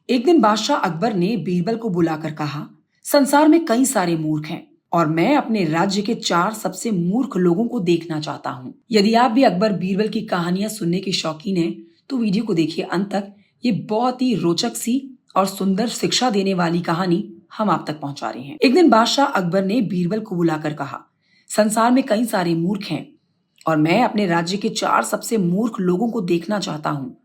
एक दिन बादशाह अकबर ने बीरबल को बुलाकर कहा, संसार में कई सारे मूर्ख हैं और मैं अपने राज्य के 4 सबसे मूर्ख लोगों को देखना चाहता हूँ। यदि आप भी अकबर बीरबल की कहानियां सुनने के शौकीन हैं, तो वीडियो को देखिए अंत तक। ये बहुत ही रोचक सी और सुंदर शिक्षा देने वाली कहानी हम आप तक पहुंचा रहे हैं। एक दिन बादशाह अकबर ने बीरबल को बुलाकर कहा, संसार में कई सारे मूर्ख हैं और मैं अपने राज्य के 4 सबसे मूर्ख लोगों को देखना चाहता हूँ।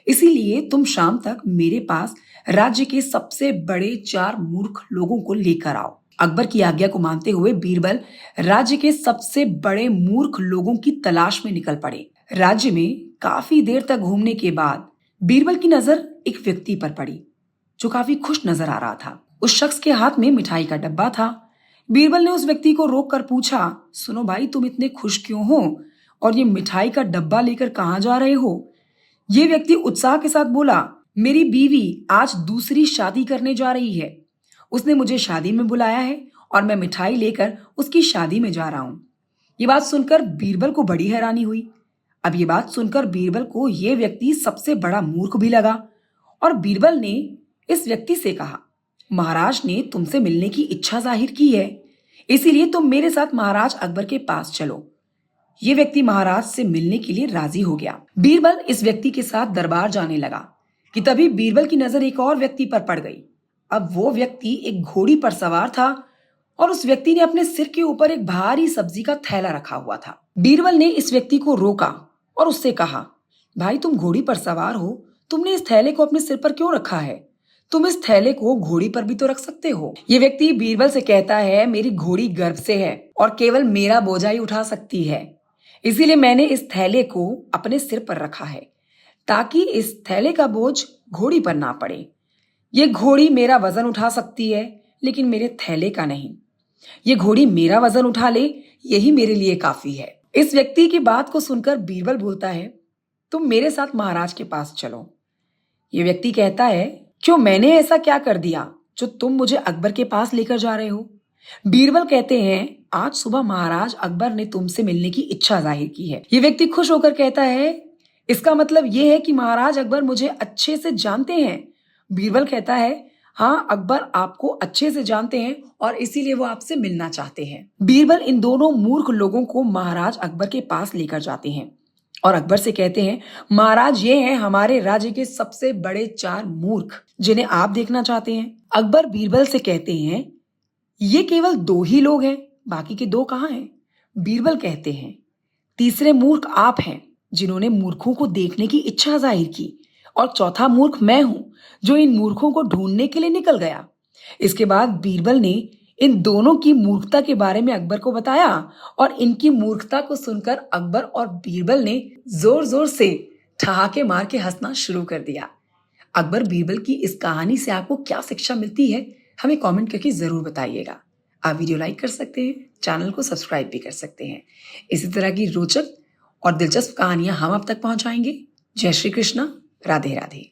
इसीलिए तुम शाम तक मेरे पास राज्य के सबसे बड़े 4 मूर्ख लोगों को लेकर आओ। अकबर की आज्ञा को मानते हुए बीरबल राज्य के सबसे बड़े मूर्ख लोगों की तलाश में निकल पड़े। राज्य में काफी देर तक घूमने के बाद बीरबल की नजर एक व्यक्ति पर पड़ी जो काफी खुश नजर आ रहा था। उस शख्स के हाथ में मिठाई का डब्बा था। बीरबल ने उस व्यक्ति को रोक कर पूछा, सुनो भाई, तुम इतने खुश क्यों हो और ये मिठाई का डब्बा लेकर कहाँ जा रहे हो? ये व्यक्ति उत्साह के साथ बोला, मेरी बीवी आज दूसरी शादी करने जा रही है। उसने मुझे शादी में बुलाया है और मैं मिठाई लेकर उसकी शादी में जा रहा हूं। ये बात सुनकर बीरबल को बड़ी हैरानी हुई। अब ये बात सुनकर बीरबल को ये व्यक्ति सबसे बड़ा मूर्ख भी लगा और बीरबल ने इस व्यक्ति से कहा, महाराज ने तुमसे मिलने की इच्छा जाहिर की है, इसीलिए तुम मेरे साथ महाराज अकबर के पास चलो। ये व्यक्ति महाराज से मिलने के लिए राजी हो गया। बीरबल इस व्यक्ति के साथ दरबार जाने लगा कि तभी बीरबल की नजर एक और व्यक्ति पर पड़ गई। अब वो व्यक्ति एक घोड़ी पर सवार था और उस व्यक्ति ने अपने सिर के ऊपर एक भारी सब्जी का थैला रखा हुआ था। बीरबल ने इस व्यक्ति को रोका और उससे कहा, भाई तुम घोड़ी पर सवार हो, तुमने इस थैले को अपने सिर पर क्यों रखा है? तुम इस थैले को घोड़ी पर भी तो रख सकते हो। ये व्यक्ति बीरबल से कहता है, मेरी घोड़ी गर्भ से है और केवल मेरा बोझा ही उठा सकती है, इसीलिए मैंने इस थैले को अपने सिर पर रखा है ताकि इस थैले का बोझ घोड़ी पर ना पड़े। ये घोड़ी मेरा वजन उठा सकती है लेकिन मेरे थैले का नहीं। ये घोड़ी मेरा वजन उठा ले, यही मेरे लिए काफी है। इस व्यक्ति की बात को सुनकर बीरबल बोलता है, तुम मेरे साथ महाराज के पास चलो। ये व्यक्ति कहता है, क्यों, मैंने ऐसा क्या कर दिया जो तुम मुझे अकबर के पास लेकर जा रहे हो? बीरबल कहते हैं, आज सुबह महाराज अकबर ने तुमसे मिलने की इच्छा जाहिर की है। ये व्यक्ति खुश होकर कहता है, इसका मतलब यह है कि महाराज अकबर मुझे अच्छे से जानते हैं। बीरबल कहता है, हाँ, अकबर आपको अच्छे से जानते हैं और इसीलिए वो आपसे मिलना चाहते हैं। बीरबल इन दोनों मूर्ख लोगों को महाराज अकबर के पास लेकर जाते हैं और अकबर से कहते हैं, महाराज ये हैं हमारे राज्य के सबसे बड़े 4 मूर्ख जिन्हें आप देखना चाहते हैं। अकबर बीरबल से कहते हैं, ये केवल 2 ही लोग हैं, बाकी के 2 कहाँ हैं? बीरबल कहते हैं, तीसरे मूर्ख आप हैं जिन्होंने मूर्खों को देखने की इच्छा जाहिर की और चौथा मूर्ख मैं हूं जो इन मूर्खों को ढूंढने के लिए निकल गया। इसके बाद बीरबल ने इन दोनों की मूर्खता के बारे में अकबर को बताया और इनकी मूर्खता को सुनकर अकबर और बीरबल ने जोर जोर से ठहाके मार के हंसना शुरू कर दिया। अकबर बीरबल की इस कहानी से आपको क्या शिक्षा मिलती है, हमें कमेंट करके जरूर बताइएगा। आप वीडियो लाइक कर सकते हैं, चैनल को सब्सक्राइब भी कर सकते हैं। इसी तरह की रोचक और दिलचस्प कहानियां हम आप तक पहुंचाएंगे। जय श्री कृष्णा, राधे राधे।